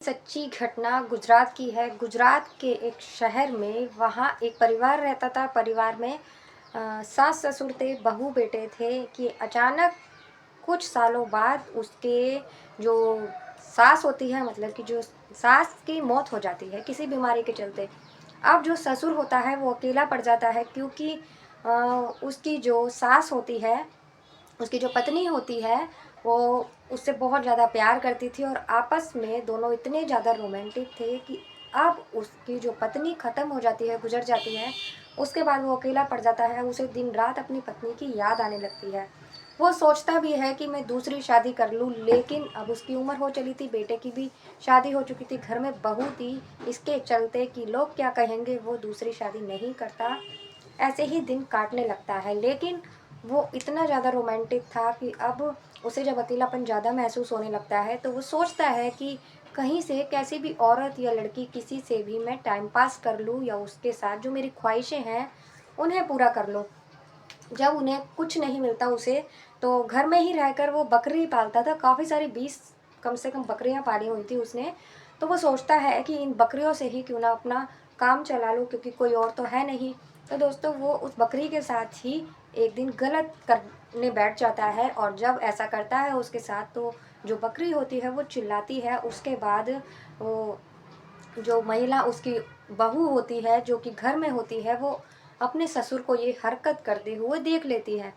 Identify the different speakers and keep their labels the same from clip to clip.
Speaker 1: सच्ची घटना गुजरात की है। गुजरात के एक शहर में वहाँ एक परिवार रहता था। परिवार में सास ससुर थे, बहू बेटे थे कि अचानक कुछ सालों बाद उसके जो सास होती है, मतलब कि जो सास की मौत हो जाती है किसी बीमारी के चलते। अब जो ससुर होता है वो अकेला पड़ जाता है, क्योंकि उसकी जो सास होती है, उसकी जो पत्नी होती है, वो उससे बहुत ज़्यादा प्यार करती थी और आपस में दोनों इतने ज़्यादा रोमांटिक थे कि अब उसकी जो पत्नी ख़त्म हो जाती है, गुजर जाती है, उसके बाद वो अकेला पड़ जाता है। उसे दिन रात अपनी पत्नी की याद आने लगती है। वो सोचता भी है कि मैं दूसरी शादी कर लूँ, लेकिन अब उसकी उम्र हो चली थी, बेटे की भी शादी हो चुकी थी, घर में बहू थी, इसके चलते कि लोग क्या कहेंगे वो दूसरी शादी नहीं करता। ऐसे ही दिन काटने लगता है, लेकिन वो इतना ज़्यादा रोमांटिक था कि अब उसे जब अकेलापन ज़्यादा महसूस होने लगता है तो वो सोचता है कि कहीं से कैसी भी औरत या लड़की किसी से भी मैं टाइम पास कर लूँ या उसके साथ जो मेरी ख्वाहिशें हैं उन्हें पूरा कर लूँ। जब उन्हें कुछ नहीं मिलता उसे, तो घर में ही रहकर वो बकरी पालता था। काफ़ी सारी 20 कम से कम बकरियां पाली हुई थी उसने। तो वो सोचता है कि इन बकरियों से ही क्यों ना अपना काम चला लूँ, क्योंकि कोई और तो है नहीं। तो दोस्तों, वो उस बकरी के साथ ही एक दिन गलत करने बैठ जाता है, और जब ऐसा करता है उसके साथ तो जो बकरी होती है वो चिल्लाती है। उसके बाद वो जो महिला उसकी बहू होती है, जो कि घर में होती है, वो अपने ससुर को ये हरकत करते हुए देख लेती है।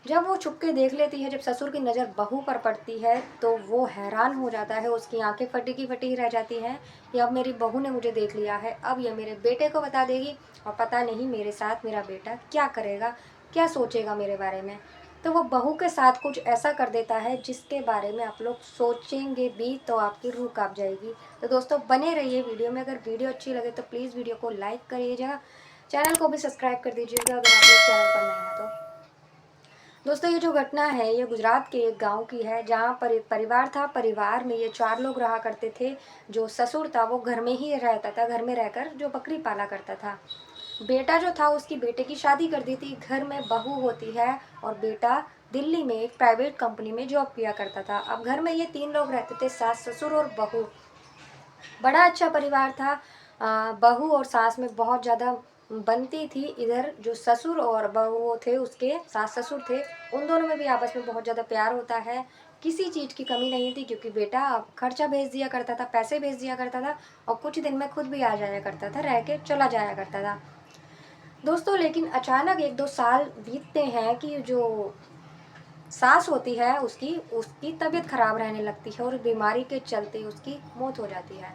Speaker 1: जब वो छुप के देख लेती है, जब ससुर की नज़र बहू पर पड़ती है, तो वो हैरान हो जाता है। उसकी आंखें फटी की फटी रह जाती हैं कि अब मेरी बहू ने मुझे देख लिया है, अब ये मेरे बेटे को बता देगी और पता नहीं मेरे साथ मेरा बेटा क्या करेगा, क्या सोचेगा मेरे बारे में। तो वो बहू के साथ कुछ ऐसा कर देता है जिसके बारे में आप लोग सोचेंगे भी तो आपकी रूह कांप जाएगी। तो दोस्तों, बने रहिए वीडियो में। अगर वीडियो अच्छी लगे तो प्लीज़ वीडियो को लाइक करिएगा, चैनल को भी सब्सक्राइब कर दीजिएगा अगर आप लोग चैनल पर नए हैं तो। दोस्तों, ये जो घटना है ये गुजरात के एक गांव की है, जहां पर एक परिवार था। परिवार में ये 4 लोग रहा करते थे। जो ससुर था वो घर में ही रहता था, घर में रहकर जो बकरी पाला करता था। बेटा जो था, उसकी बेटे की शादी कर दी थी। घर में बहू होती है और बेटा दिल्ली में एक प्राइवेट कंपनी में जॉब किया करता था। अब घर में ये 3 लोग रहते थे, सास ससुर और बहू। बड़ा अच्छा परिवार था। बहू और सास में बहुत ज़्यादा बनती थी। इधर जो ससुर और बहू थे, उसके सास ससुर थे, उन दोनों में भी आपस में बहुत ज़्यादा प्यार होता है। किसी चीज़ की कमी नहीं थी, क्योंकि बेटा खर्चा भेज दिया करता था, पैसे भेज दिया करता था, और कुछ दिन में खुद भी आ जाया करता था, रह के चला जाया करता था। दोस्तों, लेकिन अचानक 1-2 साल बीतते हैं कि जो सास होती है उसकी उसकी तबीयत खराब रहने लगती है और बीमारी के चलते उसकी मौत हो जाती है।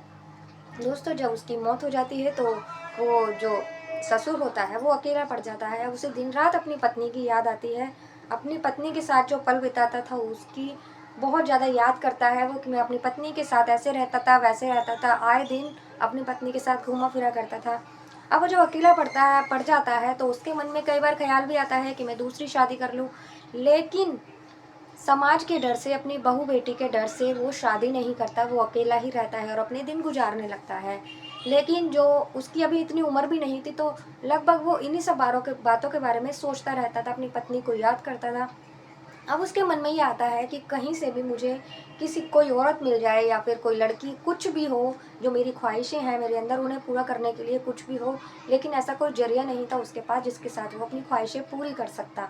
Speaker 1: दोस्तों, जब उसकी मौत हो जाती है तो वो जो ससुर होता है वो अकेला पड़ जाता है। उसे दिन रात अपनी पत्नी की याद आती है। अपनी पत्नी के साथ जो पल बिताता था उसकी बहुत ज़्यादा याद करता है वो, कि मैं अपनी पत्नी के साथ ऐसे रहता था, वैसे रहता था, आए दिन अपनी पत्नी के साथ घूमा फिरा करता था। अब वो जब अकेला पड़ जाता है तो उसके मन में कई बार ख्याल भी आता है कि मैं दूसरी शादी कर लूँ, लेकिन समाज के डर से, अपनी बहू बेटी के डर से वो शादी नहीं करता। वो अकेला ही रहता है और अपने दिन गुजारने लगता है। लेकिन जो उसकी अभी इतनी उम्र भी नहीं थी, तो लगभग वो इन्हीं सब बातों के बारे में सोचता रहता था, अपनी पत्नी को याद करता था। अब उसके मन में ये आता है कि कहीं से भी मुझे किसी कोई औरत मिल जाए, या फिर कोई लड़की, कुछ भी हो, जो मेरी ख्वाहिशें हैं मेरे अंदर उन्हें पूरा करने के लिए कुछ भी हो। लेकिन ऐसा कोई जरिया नहीं था उसके पास जिसके साथ वो अपनी ख्वाहिशें पूरी कर सकता।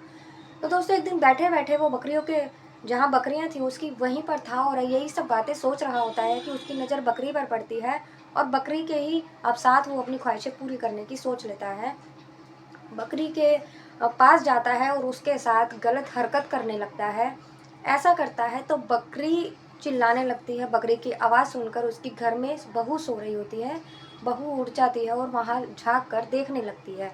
Speaker 1: तो दोस्तों, एक दिन बैठे बैठे वो बकरियों के जहाँ बकरियां थी उसकी वहीं पर था, और यही सब बातें सोच रहा होता है कि उसकी नज़र बकरी पर पड़ती है, और बकरी के ही अब साथ वो अपनी ख्वाहिशें पूरी करने की सोच लेता है। बकरी के पास जाता है और उसके साथ गलत हरकत करने लगता है। ऐसा करता है तो बकरी चिल्लाने लगती है। बकरी की आवाज़ सुनकर उसकी घर में बहू सो रही होती है। बहू उठ जाती है और वहाँ झाँक कर देखने लगती है।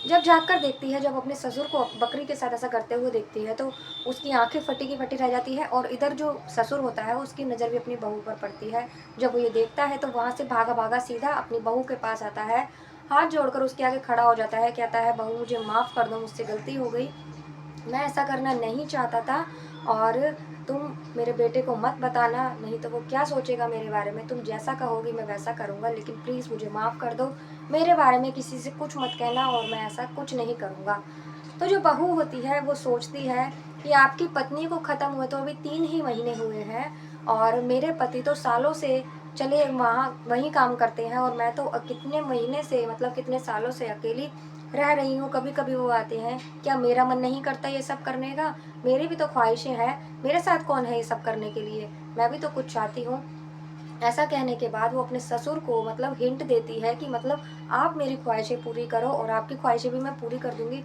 Speaker 1: जब झाँक कर देखती है, जब अपने ससुर को बकरी के साथ ऐसा करते हुए देखती है, तो उसकी आंखें फटी की फटी रह जाती है, और इधर जो ससुर होता है उसकी नज़र भी अपनी बहू पर पड़ती है। जब वो ये देखता है तो वहाँ से भागा भागा सीधा अपनी बहू के पास आता है, हाथ जोड़कर उसके आगे खड़ा हो जाता है, कहता है, बहू मुझे माफ़ कर दो, मुझसे गलती हो गई, मैं ऐसा करना नहीं चाहता था, और तुम मेरे बेटे को मत बताना, नहीं तो वो क्या सोचेगा मेरे बारे में। तुम जैसा कहोगी मैं वैसा करूँगा, लेकिन प्लीज़ मुझे माफ़ कर दो, मेरे बारे में किसी से कुछ मत कहना, और मैं ऐसा कुछ नहीं करूँगा। तो जो बहू होती है वो सोचती है कि आपकी पत्नी को ख़त्म हुए तो अभी 3 ही महीने हुए हैं, और मेरे पति तो सालों से चले वहाँ वहीं काम करते हैं और मैं तो कितने महीने से मतलब कितने सालों से अकेली रह रही हूँ। कभी कभी वो आते हैं, क्या मेरा मन नहीं करता ये सब करने का? मेरी भी तो ख्वाहिशें हैं, मेरे साथ कौन है ये सब करने के लिए? मैं भी तो कुछ चाहती हूँ। ऐसा कहने के बाद वो अपने ससुर को मतलब हिंट देती है कि मतलब आप मेरी ख्वाहिशें पूरी करो और आपकी ख्वाहिशें भी मैं पूरी कर दूंगी।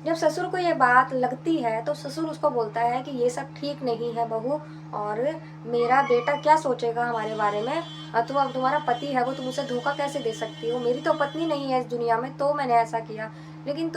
Speaker 1: जब ससुर को ये बात लगती है तो ससुर उसको बोलता है कि ये सब ठीक नहीं है बहू, और मेरा बेटा क्या सोचेगा हमारे बारे में? तुम अब तुम्हारा पति है वो, तुम उसे धोखा कैसे दे सकती हो? मेरी तो पत्नी नहीं है इस दुनिया में तो मैंने ऐसा किया, लेकिन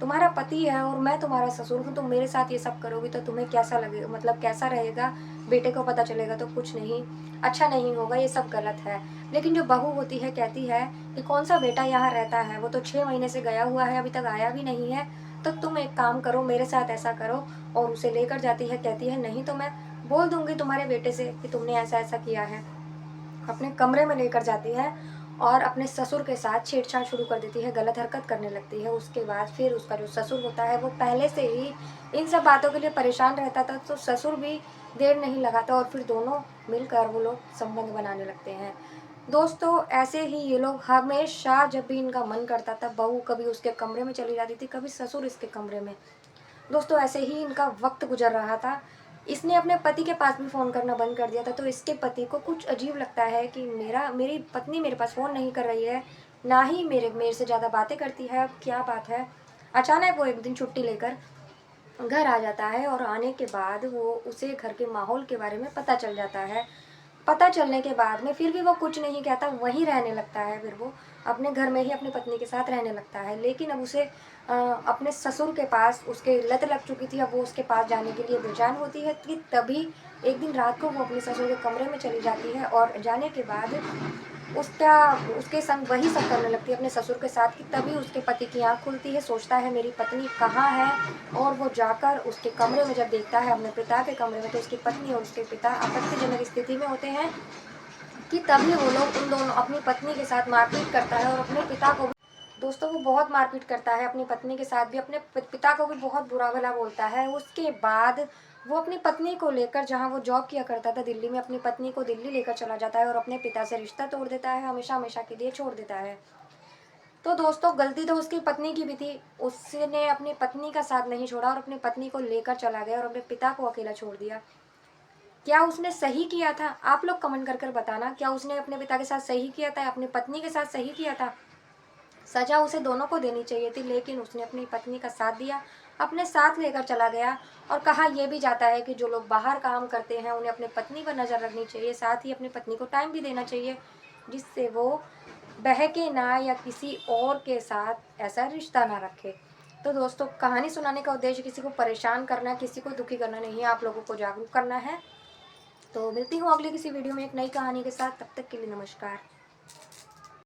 Speaker 1: तुम्हारा पति है और मैं तुम्हारा ससुर हूँ, तुम मेरे साथ ये सब करोगी तो तुम्हें कैसा लगेगा, मतलब कैसा रहेगा? बेटे को पता चलेगा तो कुछ नहीं अच्छा नहीं होगा, ये सब गलत है। लेकिन जो बहू होती है कहती है कि कौन सा बेटा यहाँ रहता है, वो तो 6 महीने से गया हुआ है, अभी तक आया भी नहीं है। तो तुम एक काम करो, मेरे साथ ऐसा करो। और उसे लेकर जाती है, कहती है नहीं तो मैं बोल दूंगी तुम्हारे बेटे से कि तुमने ऐसा ऐसा किया है। अपने कमरे में लेकर जाती है और अपने ससुर के साथ छेड़छाड़ शुरू कर देती है, गलत हरकत करने लगती है। उसके बाद फिर उसका जो ससुर होता है वो पहले से ही इन सब बातों के लिए परेशान रहता था, तो ससुर भी देर नहीं लगाता और फिर दोनों मिलकर वो लोग संबंध बनाने लगते हैं। दोस्तों ऐसे ही ये लोग हमेशा, जब भी इनका मन करता था, बहू कभी उसके कमरे में चली जाती थी, कभी ससुर इसके कमरे में। दोस्तों ऐसे ही इनका वक्त गुजर रहा था। इसने अपने पति के पास भी फ़ोन करना बंद कर दिया था, तो इसके पति को कुछ अजीब लगता है कि मेरी पत्नी मेरे पास फ़ोन नहीं कर रही है, ना ही मेरे मेरे से ज़्यादा बातें करती है, अब क्या बात है? अचानक वो एक दिन छुट्टी लेकर घर आ जाता है और आने के बाद वो उसे घर के माहौल के बारे में पता चल जाता है। पता चलने के बाद में फिर भी वो कुछ नहीं कहता, वहीं रहने लगता है। फिर वो अपने घर में ही अपनी पत्नी के साथ रहने लगता है, लेकिन अब उसे अपने ससुर के पास उसके लत लग चुकी थी। अब वो उसके पास जाने के लिए बेचैन होती है कि तभी एक दिन रात को वो अपने ससुर के कमरे में चली जाती है और जाने के बाद उसका उसके संग वही सब करने लगती है अपने ससुर के साथ, कि तभी उसके पति की आँख खुलती है, सोचता है मेरी पत्नी कहाँ है। और वो जाकर उसके कमरे में जब देखता है, अपने पिता के कमरे में, तो उसकी पत्नी और उसके पिता आपत्तिजनक स्थिति में होते हैं, कि तभी वो लोग उन दोनों अपनी पत्नी के साथ मारपीट करता है और अपने पिता को भी। दोस्तों वो बहुत मारपीट करता है अपनी पत्नी के साथ भी, अपने पिता को भी बहुत बुरा भला बोलता है। उसके बाद वो अपनी पत्नी को लेकर, जहाँ वो जॉब किया करता था दिल्ली में, अपनी पत्नी को दिल्ली लेकर चला जाता है और अपने पिता से रिश्ता तोड़ देता है, हमेशा हमेशा के लिए छोड़ देता है। तो दोस्तों गलती तो उसकी पत्नी की भी थी, उसने अपनी पत्नी का साथ नहीं छोड़ा और अपनी पत्नी को लेकर चला गया और अपने पिता को अकेला छोड़ दिया। क्या उसने सही किया था? आप लोग कमेंट कर कर बताना, क्या उसने अपने पिता के साथ सही किया था, अपनी पत्नी के साथ सही किया था? सजा उसे दोनों को देनी चाहिए थी, लेकिन उसने अपनी पत्नी का साथ दिया, अपने साथ लेकर चला गया। और कहा यह भी जाता है कि जो लोग बाहर काम करते हैं उन्हें अपनी पत्नी पर नज़र रखनी चाहिए, साथ ही अपनी पत्नी को टाइम भी देना चाहिए, जिससे वो बहके ना या किसी और के साथ ऐसा रिश्ता ना रखे। तो दोस्तों कहानी सुनाने का उद्देश्य किसी को परेशान करना, किसी को दुखी करना नहीं है, आप लोगों को जागरूक करना है। तो मिलती हूँ अगली किसी वीडियो में एक नई कहानी के साथ, तब तक के लिए नमस्कार।